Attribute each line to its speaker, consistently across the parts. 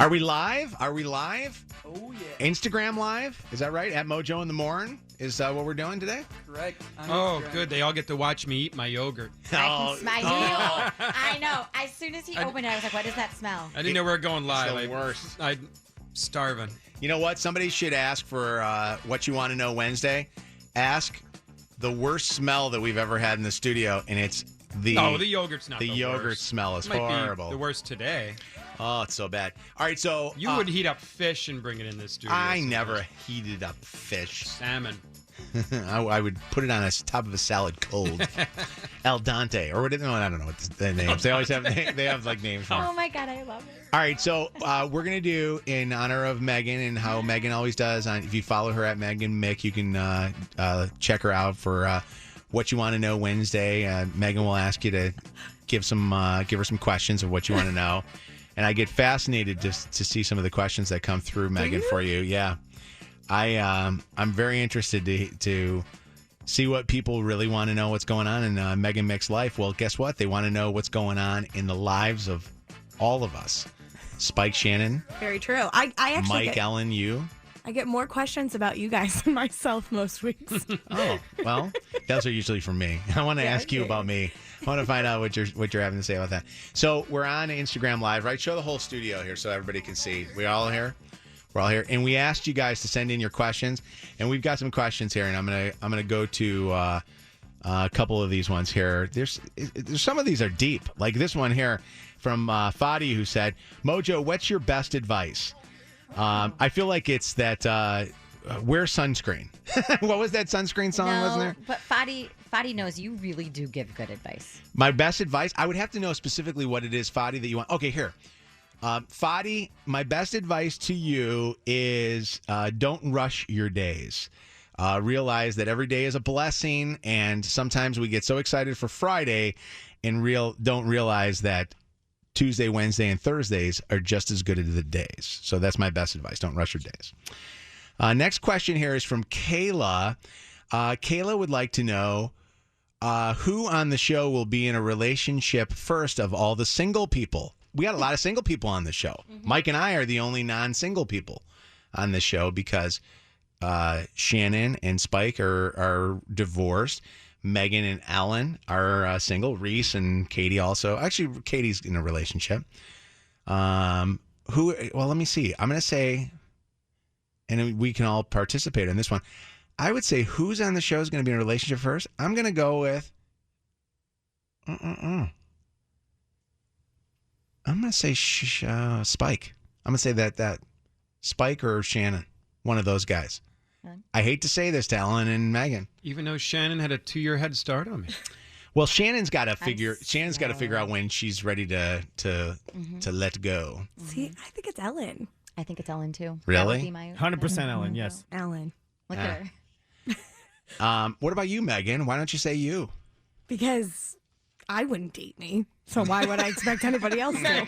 Speaker 1: Are we live? Are we live?
Speaker 2: Oh, yeah.
Speaker 1: Instagram live? Is that right? At Mojo in the Morn is what we're doing today?
Speaker 2: Correct.
Speaker 3: Oh, good. They all get to watch me eat my yogurt.
Speaker 4: I know. As soon as he opened it, I was like, what does that smell?
Speaker 3: I didn't know we were going live.
Speaker 1: It's the worst.
Speaker 3: I'm starving.
Speaker 1: You know what? Somebody should ask for What You Want to Know Wednesday. Ask the worst smell that we've ever had in the studio, and it's the
Speaker 3: yogurt's not the
Speaker 1: yogurt
Speaker 3: worst.
Speaker 1: smell is
Speaker 3: Might
Speaker 1: horrible.
Speaker 3: Be the worst today.
Speaker 1: Oh, it's so bad. All right, so
Speaker 3: You would heat up fish and bring it in this studio.
Speaker 1: I never heated up fish.
Speaker 3: Salmon.
Speaker 1: I would put it on top of a salad cold. El Dante, or what? No, I don't know what the names. They always have they have like names for it.
Speaker 4: Oh my God, I love it.
Speaker 1: All right, so we're gonna do in honor of Megan and how Megan always does. If you follow her at Megan Mick, you can check her out for What You Want to Know Wednesday. Megan will ask you to give her some questions of what you want to know, and I get fascinated just to see some of the questions that come through, Megan, for you. Yeah. I'm very interested to see what people really want to know what's going on in Megan Mick's life. Well, guess what? They want to know what's going on in the lives of all of us. Spike, Shannon.
Speaker 5: Very true. I actually
Speaker 1: Mike, Ellen, you.
Speaker 5: I get more questions about you guys than myself most weeks.
Speaker 1: Oh, well, those are usually from me. I want to ask you about me. I want to find out what you're having to say about that. So we're on Instagram Live, right? Show the whole studio here so everybody can see. We all here? We're all here, and we asked you guys to send in your questions, and we've got some questions here, and I'm gonna go to a couple of these ones here. There's some of these are deep, like this one here from Fadi, who said, "Mojo, what's your best advice?" I feel like it's that wear sunscreen. What was that sunscreen song? Wasn't there?
Speaker 4: But Fadi knows you really do give good advice.
Speaker 1: My best advice, I would have to know specifically what it is, Fadi, that you want. Okay, here. Fadi, my best advice to you is don't rush your days. Realize that every day is a blessing, and sometimes we get so excited for Friday and don't realize that Tuesday, Wednesday, and Thursdays are just as good as the days. So that's my best advice. Don't rush your days. Next question here is from Kayla. Kayla would like to know who on the show will be in a relationship first of all the single people. We got a lot of single people on the show. Mm-hmm. Mike and I are the only non-single people on the show because Shannon and Spike are divorced. Megan and Ellen are single. Reese and Katie also. Actually, Katie's in a relationship. Well, let me see. I'm going to say, and we can all participate in this one. I would say who's on the show is going to be in a relationship first. I'm going to go with... I'm going to say Spike. I'm going to say that Spike or Shannon, one of those guys. I hate to say this to Ellen and Megan.
Speaker 3: Even though Shannon had a 2-year head start on me.
Speaker 1: Well, Shannon's got to figure out when she's ready to let go.
Speaker 5: See, I think it's Ellen.
Speaker 4: I think it's Ellen too.
Speaker 1: Really?
Speaker 2: 100% Ellen, yes.
Speaker 5: Ellen.
Speaker 4: Look at her.
Speaker 1: What about you, Megan? Why don't you say you?
Speaker 5: Because I wouldn't date me. So why would I expect anybody else to?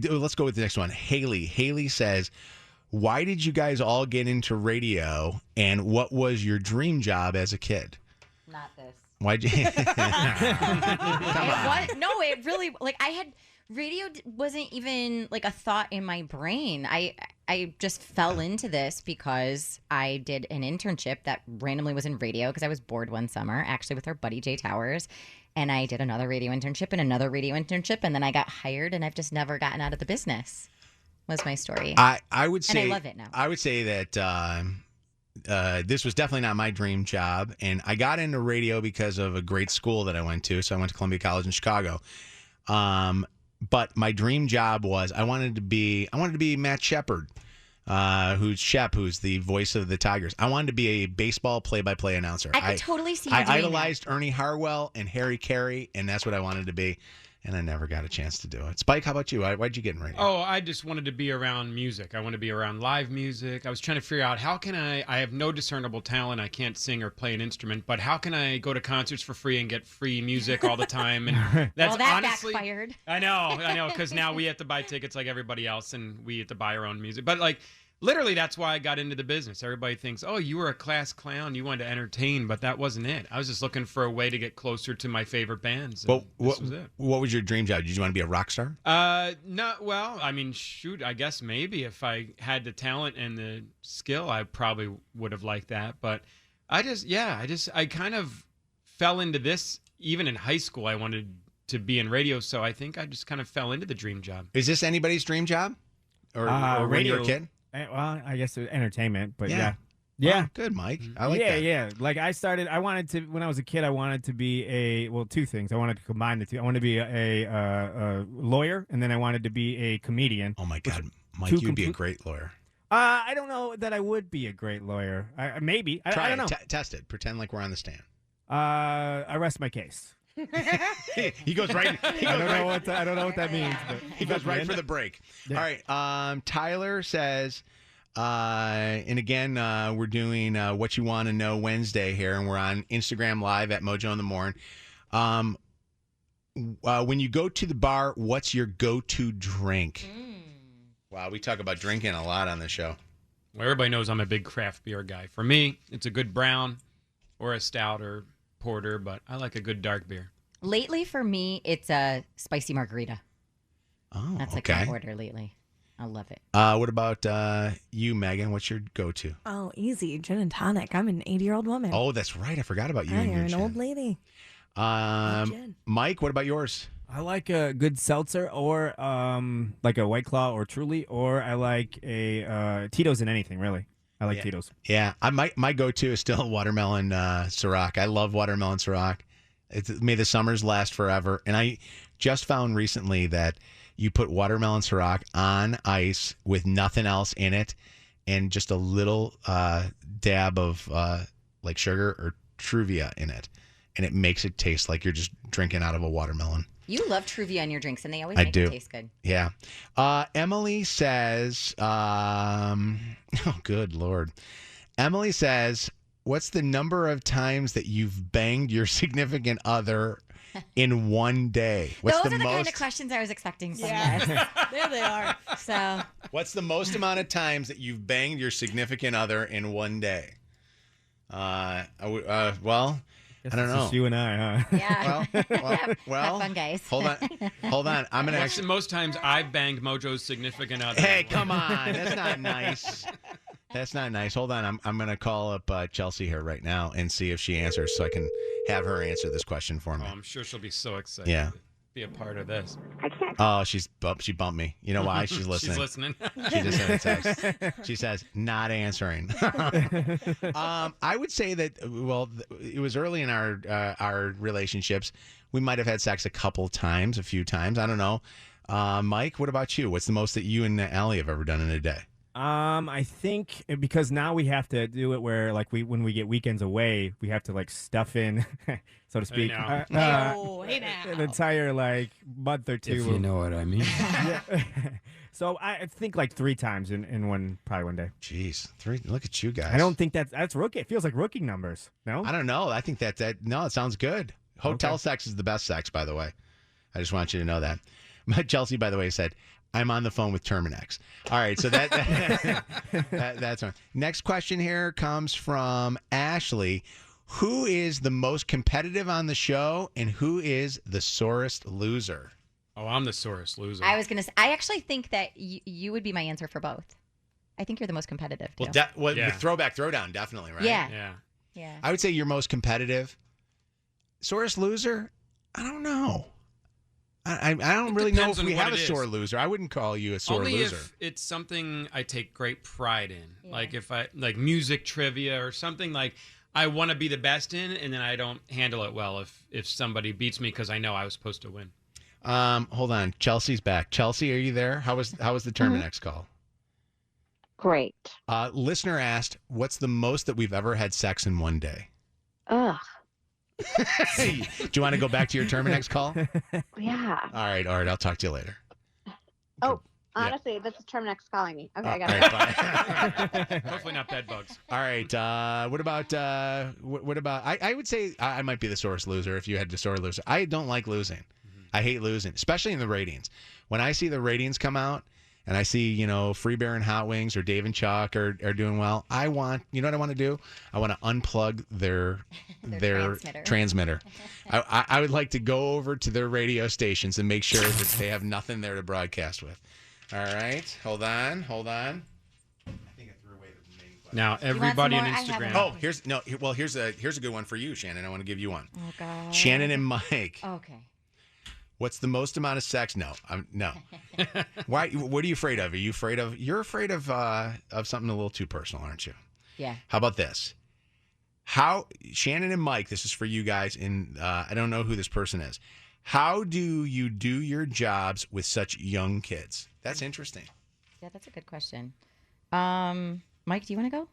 Speaker 1: Let's go with the next one. Haley says, why did you guys all get into radio, and what was your dream job as a kid?
Speaker 4: Not this.
Speaker 1: Why'd you? Come on.
Speaker 4: What? No, it really, I had, radio wasn't even a thought in my brain. I just fell into this because I did an internship that randomly was in radio because I was bored one summer, actually with our buddy Jay Towers. And I did another radio internship and another radio internship. And then I got hired, and I've just never gotten out of the business, was my story.
Speaker 1: I would say,
Speaker 4: and I love it now. I
Speaker 1: would say that this was definitely not my dream job. And I got into radio because of a great school that I went to. So I went to Columbia College in Chicago. But my dream job was I wanted to be Matt Shepard, who's the voice of the Tigers. I wanted to be a baseball play-by-play announcer.
Speaker 4: I could totally see you doing
Speaker 1: idolized Ernie Harwell and Harry Carey, and that's what I wanted to be. And I never got a chance to do it. Spike, how about you? Why'd you get in radio?
Speaker 3: Oh, I just wanted to be around music. I want to be around live music. I was trying to figure out how can I have no discernible talent. I can't sing or play an instrument, but how can I go to concerts for free and get free music all the time? And that's
Speaker 4: that
Speaker 3: honestly
Speaker 4: backfired.
Speaker 3: I know, because now we have to buy tickets like everybody else, and we have to buy our own music. But literally, that's why I got into the business. Everybody thinks, oh, you were a class clown. You wanted to entertain, but that wasn't it. I was just looking for a way to get closer to my favorite bands. And this was it.
Speaker 1: What was your dream job? Did you want to be a rock star?
Speaker 3: No, well, I mean, shoot, I guess maybe if I had the talent and the skill, I probably would have liked that. But I kind of fell into this. Even in high school, I wanted to be in radio, so I think I just kind of fell into the dream job.
Speaker 1: Is this anybody's dream job? Or when you were a kid?
Speaker 2: Well, I guess entertainment, but
Speaker 1: Yeah.
Speaker 2: yeah.
Speaker 1: Oh, good, Mike. I like that.
Speaker 2: Yeah. Like I wanted to, when I was a kid, I wanted to be two things. I wanted to combine the two. I wanted to be a lawyer, and then I wanted to be a comedian.
Speaker 1: Oh, my God. Mike, you'd be a great lawyer.
Speaker 2: I don't know that I would be a great lawyer. Maybe.
Speaker 1: Try
Speaker 2: I don't know.
Speaker 1: Test it. Pretend like we're on the stand.
Speaker 2: I rest my case.
Speaker 1: He goes right.
Speaker 2: I don't know what that means. But
Speaker 1: He goes right for the break.
Speaker 2: Yeah.
Speaker 1: All right. Tyler says, and again, we're doing What You Want to Know Wednesday here, and we're on Instagram Live at Mojo in the Morning. When you go to the bar, what's your go-to drink? Wow, we talk about drinking a lot on the show.
Speaker 3: Well, everybody knows I'm a big craft beer guy. For me, it's a good brown or a stout or porter, but I like a good dark beer.
Speaker 4: Lately, for me, it's a spicy margarita.
Speaker 1: Oh,
Speaker 4: That's like my order lately. I love it.
Speaker 1: What about you, Megan? What's your go-to?
Speaker 5: Oh, easy. Gin and tonic. I'm an 80-year-old woman.
Speaker 1: Oh, that's right. I forgot about you.
Speaker 5: I
Speaker 1: and
Speaker 5: am
Speaker 1: your
Speaker 5: an
Speaker 1: gin.
Speaker 5: old lady. Gin.
Speaker 1: Mike, what about yours?
Speaker 2: I like a good seltzer, or like a White Claw or Truly, or I like a Tito's in anything, really. I like Tito's.
Speaker 1: Yeah, my go-to is still watermelon Ciroc. I love watermelon Ciroc. May the summers last forever. And I just found recently that you put watermelon Ciroc on ice with nothing else in it, and just a little dab of like sugar or Truvia in it, and it makes it taste like you're just drinking out of a watermelon.
Speaker 4: You love Truvia in your drinks, and they always
Speaker 1: I
Speaker 4: make
Speaker 1: do.
Speaker 4: it taste good.
Speaker 1: Yeah. Emily says, oh, good Lord. Emily says, what's the number of times that you've banged your significant other in one day? What's
Speaker 4: Those are the kind of questions I was expecting from this.
Speaker 5: There they are.
Speaker 4: So,
Speaker 1: What's the most amount of times that you've banged your significant other in one day? Well, I don't know.
Speaker 2: Just you and I, huh?
Speaker 4: yeah.
Speaker 1: Well,
Speaker 4: Have fun, guys.
Speaker 1: hold on. I'm gonna
Speaker 3: Actually, most times I've banged Mojo's significant other.
Speaker 1: Hey, come on. That's not nice. That's not nice. Hold on. I'm going to call up Chelsea here right now and see if she answers, so I can have her answer this question for me.
Speaker 3: Oh, I'm sure she'll be so excited
Speaker 1: Yeah.
Speaker 3: to be a part of this.
Speaker 1: Oh, she bumped me. You know why? She's listening.
Speaker 3: She's listening.
Speaker 1: She just sent a text. She says, not answering. I would say that, well, it was early in our relationships. We might have had sex a few times. I don't know. Mike, what about you? What's the most that you and Allie have ever done in a day?
Speaker 2: I think because now we have to do it where, like, when we get weekends away, we have to like stuff in, so to speak,
Speaker 3: now.
Speaker 5: Hey now.
Speaker 2: an entire like month or two.
Speaker 3: If you know what I mean.
Speaker 2: Yeah. So I think like 3 times in probably one day.
Speaker 1: Jeez, 3. Look at you guys.
Speaker 2: I don't think that's rookie. It feels like rookie numbers. No,
Speaker 1: I don't know. I think no, it sounds good. Hotel sex is the best sex, by the way. I just want you to know that. Chelsea, by the way, said, I'm on the phone with Terminex. All right, so that's one. Next question here comes from Ashley. Who is the most competitive on the show, and who is the sorest loser?
Speaker 3: Oh, I'm the sorest loser.
Speaker 4: I was going to say, I actually think that you would be my answer for both. I think you're the most competitive, too.
Speaker 1: The throwback throwdown, definitely, right?
Speaker 4: Yeah.
Speaker 3: Yeah.
Speaker 1: I would say you're most competitive. Sorest loser? I don't know. I don't really know if we have a sore loser. I wouldn't call you a sore
Speaker 3: Only
Speaker 1: loser.
Speaker 3: if it's something I take great pride in.
Speaker 4: Yeah.
Speaker 3: Like if I like music trivia or something like I want to be the best in, and then I don't handle it well if somebody beats me because I know I was supposed to win.
Speaker 1: Hold on. Chelsea's back. Chelsea, are you there? How was the Terminex call?
Speaker 6: Great.
Speaker 1: Listener asked, what's the most that we've ever had sex in one day?
Speaker 6: Ugh.
Speaker 1: Do you want to go back to your Terminex call?
Speaker 6: Yeah.
Speaker 1: All right. I'll talk to you later.
Speaker 6: Oh,
Speaker 1: Yeah.
Speaker 6: honestly, this is Terminex calling me. Okay, I got
Speaker 1: all
Speaker 6: it.
Speaker 1: right, bye.
Speaker 3: Hopefully not bed bugs.
Speaker 1: All right. What about? I would say I might be the sorest loser if you had the sore loser. I don't like losing. I hate losing, especially in the ratings. When I see the ratings come out and I see, Free Bear and Hot Wings or Dave and Chuck are doing well, you know what I want to do? I want to unplug their transmitter. I would like to go over to their radio stations and make sure that they have nothing there to broadcast with. All right, hold on. I think I threw away the main question.
Speaker 3: Now everybody on
Speaker 4: more? I have
Speaker 3: Instagram.
Speaker 4: one.
Speaker 1: Here's a good one for you, Shannon. I want to give you one.
Speaker 4: Oh God.
Speaker 1: Shannon and Mike.
Speaker 4: Okay.
Speaker 1: What's the most amount of sex? No. Why? What are you afraid of? You're afraid of something a little too personal, aren't you?
Speaker 4: Yeah.
Speaker 1: How about this? Shannon and Mike, this is for you guys, and I don't know who this person is. How do you do your jobs with such young kids? That's interesting.
Speaker 4: Yeah, that's a good question. Mike, do you want to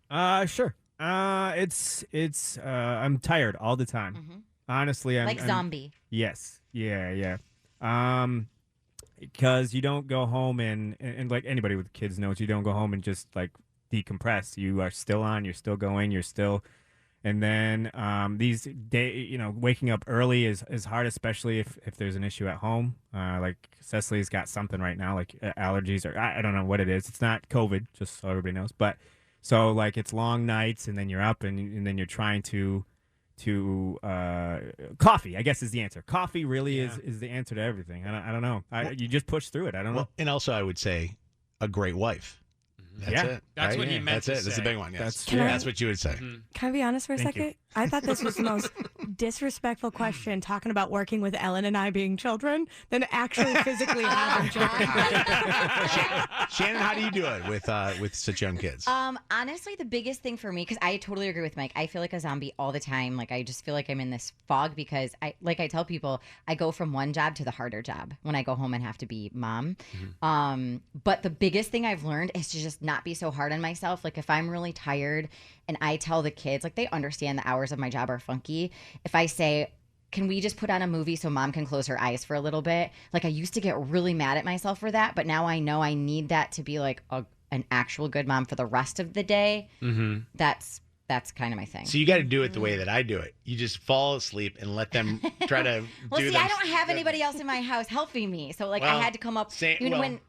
Speaker 4: go?
Speaker 2: Sure. It's I'm tired all the time.
Speaker 4: Mm-hmm.
Speaker 2: Honestly, I'm
Speaker 4: zombie.
Speaker 2: Yes. Yeah. Because you don't go home and like anybody with kids knows, you don't go home and just like decompress. You are still on. You're still going. You're still. And then these days, waking up early is hard, especially if there's an issue at home. Like Cecily's got something right now, like allergies, or I don't know what it is. It's not COVID, just so everybody knows. But so like it's long nights, and then you're up, and then you're trying to coffee, I guess, is the answer. Coffee really is the answer to everything. I don't know. You just push through it. I don't know.
Speaker 1: And also, I would say a great wife. That's it.
Speaker 3: That's
Speaker 1: right?
Speaker 3: what he meant to
Speaker 1: That's
Speaker 3: say.
Speaker 1: a big one. Yes.
Speaker 2: That's
Speaker 1: That's what you would say.
Speaker 3: Mm-hmm.
Speaker 5: Can I be honest for a
Speaker 2: Thank
Speaker 5: second?
Speaker 2: you.
Speaker 5: I thought this was the most disrespectful question, talking about working with Ellen and I being children, than actually physically having children.
Speaker 1: Shannon, how do you do it with such young kids?
Speaker 4: Honestly, the biggest thing for me, because I totally agree with Mike, I feel like a zombie all the time. Like I just feel like I'm in this fog because I tell people, I go from one job to the harder job when I go home and have to be mom. Mm-hmm. But the biggest thing I've learned is to just not be so hard on myself. Like if I'm really tired and I tell the kids, like they understand the hours of my job are funky. If I say, can we just put on a movie so mom can close her eyes for a little bit? Like I used to get really mad at myself for that, but now I know I need that to be like an actual good mom for the rest of the day.
Speaker 3: Mm-hmm.
Speaker 4: That's kind of my thing.
Speaker 1: So you got to do it the way that I do it. You just fall asleep and let them try to
Speaker 4: well,
Speaker 1: do
Speaker 4: see,
Speaker 1: them.
Speaker 4: I don't have anybody else in my house helping me, so like I had to come up. When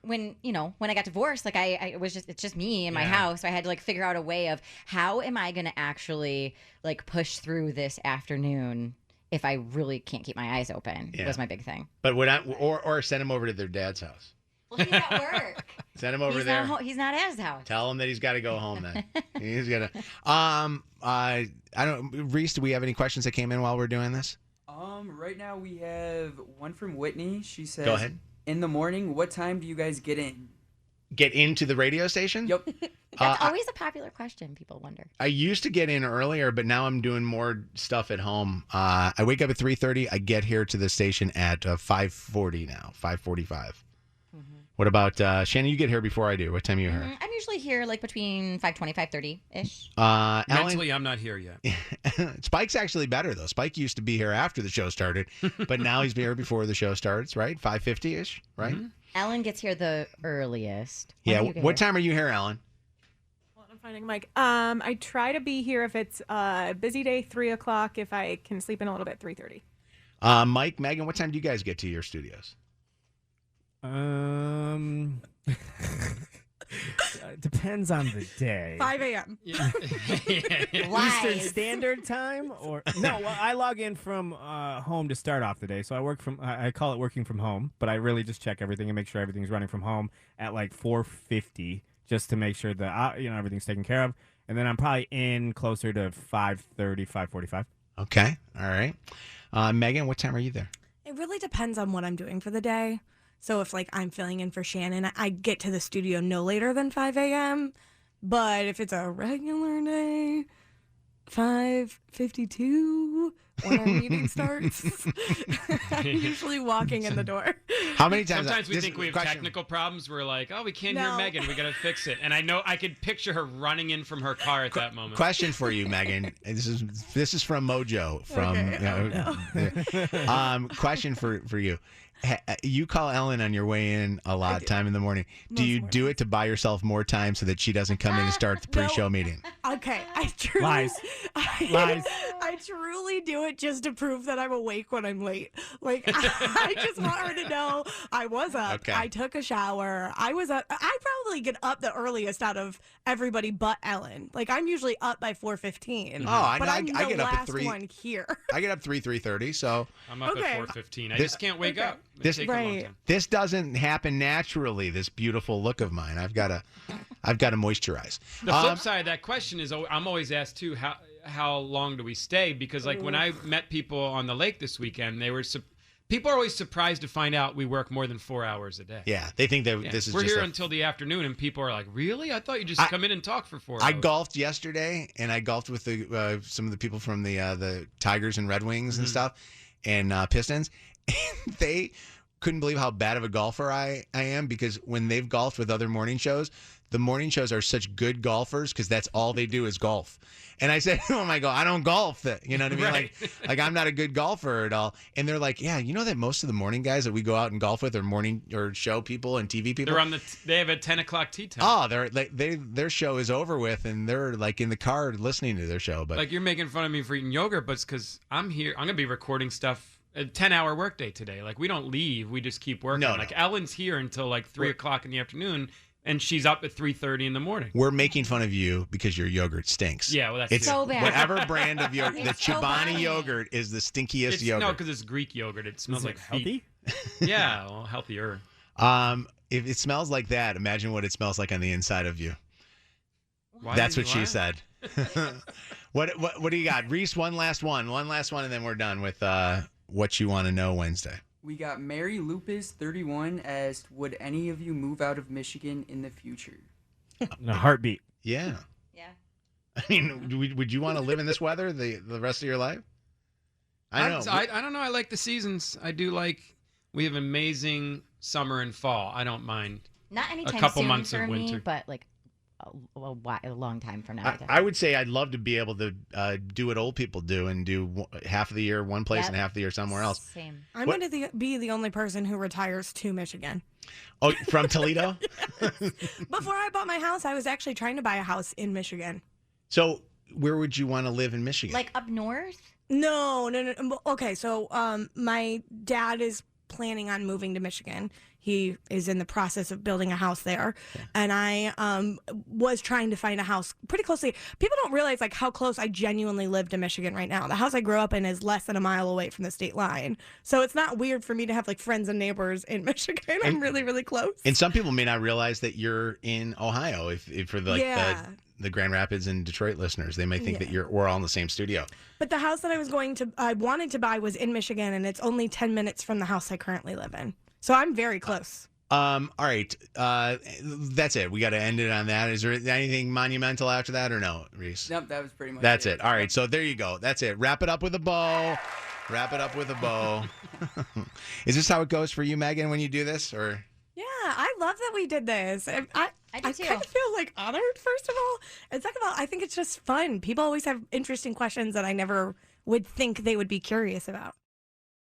Speaker 4: I got divorced, like it's just me in my house. So I had to like figure out a way of how am I going to actually like push through this afternoon if I really can't keep my eyes open. Was my big thing.
Speaker 1: But would I or send them over to their dad's house?
Speaker 4: Well, he's at work.
Speaker 1: Send him over there.
Speaker 4: He's not at his house.
Speaker 1: Tell him that he's got to go home then. He's gonna. I don't. Reese, do we have any questions that came in while we're doing this?
Speaker 7: Right now we have one from Whitney. She says,
Speaker 1: "Go ahead.
Speaker 7: In the morning, what time do you guys get in?"
Speaker 1: Get into the radio station?
Speaker 7: Yep.
Speaker 4: That's always a popular question. People wonder.
Speaker 1: I used to get in earlier, but now I'm doing more stuff at home. I wake up at 3:30. I get here to the station at 5:40 now. 5:45. What about Shannon? You get here before I do. What time are you here?
Speaker 4: I'm usually here like between 5:20, 5:30-ish.
Speaker 3: Mentally, I'm not here yet.
Speaker 1: Spike's actually better, though. Spike used to be here after the show started, but now he's here before the show starts, right? 5:50-ish, right?
Speaker 3: Mm-hmm.
Speaker 4: Ellen gets here the earliest.
Speaker 1: What time are you here, Ellen?
Speaker 8: Well, I'm finding Mike. I try to be here if it's a busy day, 3 o'clock. If I can sleep in a little bit, 3:30.
Speaker 1: Mike, Megan, what time do you guys get to your studios?
Speaker 2: Depends on the day.
Speaker 5: 5 a.m.
Speaker 2: Eastern Standard Time, or no? Well, I log in from home to start off the day, so I work from. I call it working from home, but I really just check everything and make sure everything's running from home at like 4:50, just to make sure that everything's taken care of, and then I'm probably in closer to 5:30, 5:45.
Speaker 1: Okay, all right. Megan, what time are you there?
Speaker 5: It really depends on what I'm doing for the day. So if like I'm filling in for Shannon, I get to the studio no later than 5 a.m. But if it's a regular day, 5:52 when our meeting starts, I'm usually walking in the door.
Speaker 1: How many times?
Speaker 3: Sometimes we think we have technical problems. We're like, oh, we can't hear Megan. We got to fix it. And I know I could picture her running in from her car at that moment.
Speaker 1: Question for you, Megan. This is from Mojo. Question for you. You call Ellen on your way in a lot time in the morning. Do you do it to buy yourself more time so that she doesn't come in and start the pre-show meeting?
Speaker 5: Okay, I truly
Speaker 2: Lies.
Speaker 5: I truly do it it just to prove that I'm awake when I'm late. Like, I just want her to know I was up.
Speaker 1: Okay.
Speaker 5: I took a shower. I was up. I probably get up the earliest out of everybody but Ellen. Like, I'm usually up by 4:15.
Speaker 1: Oh, I
Speaker 5: but
Speaker 1: know.
Speaker 5: I'm
Speaker 1: I
Speaker 5: the
Speaker 1: get up at
Speaker 5: last
Speaker 1: 3.
Speaker 5: one here.
Speaker 1: I get up 3:30. So
Speaker 3: I'm up
Speaker 5: Okay.
Speaker 3: at 4:15. I just can't wake up. It
Speaker 1: this-
Speaker 3: takes a long
Speaker 5: Right.
Speaker 3: time.
Speaker 1: this doesn't happen naturally. This beautiful look of mine. I've got to moisturize.
Speaker 3: The flip side of that question is, I'm always asked too, how long do we stay? Because like when I met people on the lake this weekend, people are always surprised to find out we work more than 4 hours a day.
Speaker 1: Yeah, they think that
Speaker 3: Yeah.
Speaker 1: this is
Speaker 3: We're
Speaker 1: just
Speaker 3: here
Speaker 1: a-
Speaker 3: until the afternoon, and people are like, "Really? I thought you just come in and talk for 4 hours."
Speaker 1: I golfed yesterday, and I golfed with some of the people from the Tigers and Red Wings and stuff, and Pistons. And they couldn't believe how bad of a golfer I am, because when they've golfed with other morning shows, the morning shows are such good golfers because that's all they do is golf. And I said, "Oh my God, I don't golf." You know what I mean?
Speaker 3: Right.
Speaker 1: Like I'm not a good golfer at all. And they're like, "Yeah, you know that most of the morning guys that we go out and golf with are morning or show people and TV people."
Speaker 3: They're they have a 10 o'clock tea time.
Speaker 1: Oh, their show is over with, and they're like in the car listening to their show. But
Speaker 3: Like you're making fun of me for eating yogurt, but it's because I'm here. I'm gonna be recording stuff. A 10-hour workday today. Like we don't leave. We just keep working.
Speaker 1: No,
Speaker 3: like
Speaker 1: no.
Speaker 3: Ellen's here until like 3 o'clock in the afternoon, and she's up at 3:30 in the morning.
Speaker 1: we're making fun of you because your yogurt stinks.
Speaker 3: Yeah, well that's
Speaker 1: It's
Speaker 4: So bad.
Speaker 1: whatever brand of yogurt. The
Speaker 4: It's so
Speaker 1: Chobani
Speaker 4: bad.
Speaker 1: yogurt is the stinkiest
Speaker 3: It's,
Speaker 1: yogurt.
Speaker 3: no, because it's Greek yogurt. It smells
Speaker 2: Is
Speaker 3: like
Speaker 2: it
Speaker 3: feet.
Speaker 2: healthy?
Speaker 3: Yeah, well, healthier.
Speaker 1: If it smells like that, imagine what it smells like on the inside of you.
Speaker 3: Why
Speaker 1: That's
Speaker 3: did
Speaker 1: what
Speaker 3: you
Speaker 1: she
Speaker 3: laugh?
Speaker 1: said. What do you got, Reese? One last one, and then we're done with what you want to know Wednesday.
Speaker 7: We got Mary Lupus 31 asked, would any of you move out of Michigan in the future?
Speaker 2: In a heartbeat.
Speaker 1: Yeah,
Speaker 4: Yeah.
Speaker 1: I mean, would you want to live in this weather the rest of your life? I know.
Speaker 3: I don't know. I like the seasons. I do like. We have amazing summer and fall. I don't mind.
Speaker 4: Not anytime
Speaker 3: couple
Speaker 4: soon
Speaker 3: months
Speaker 4: for
Speaker 3: of
Speaker 4: me,
Speaker 3: winter.
Speaker 4: but like a long time from now.
Speaker 1: I would say I'd love to be able to do what old people do and do half of the year one place
Speaker 4: Yep.
Speaker 1: and half of the year somewhere else.
Speaker 4: Same.
Speaker 5: I'm
Speaker 1: What-
Speaker 5: going to be the only person who retires to Michigan.
Speaker 1: Oh, from Toledo?
Speaker 5: Before I bought my house, I was actually trying to buy a house in Michigan.
Speaker 1: So where would you want to live in Michigan?
Speaker 4: Like up north.
Speaker 5: No. Okay, so my dad is planning on moving to Michigan. He is in the process of building a house there. And I was trying to find a house pretty closely. People don't realize like how close I genuinely live to Michigan right now. The house I grew up in is less than a mile away from the state line. So it's not weird for me to have like friends and neighbors in Michigan. I'm really, really close.
Speaker 1: And some people may not realize that you're in Ohio. If for the, like
Speaker 5: Yeah.
Speaker 1: the Grand Rapids and Detroit listeners, they may think that we're all in the same studio.
Speaker 5: But the house that I wanted to buy was in Michigan, and it's only 10 minutes from the house I currently live in. So I'm very close.
Speaker 1: All right, that's it. We got to end it on that. Is there anything monumental after that or no, Reese?
Speaker 7: Nope, that was pretty much
Speaker 1: That's it. All right, so there you go. That's it. Wrap it up with a bow. Wrap it up with a bow. Is this how it goes for you, Megan, when you do this, or?
Speaker 5: Yeah, I love that we did this. I
Speaker 4: do too.
Speaker 5: kind of feel like honored, first of all. And second of all, I think it's just fun. People always have interesting questions that I never would think they would be curious about.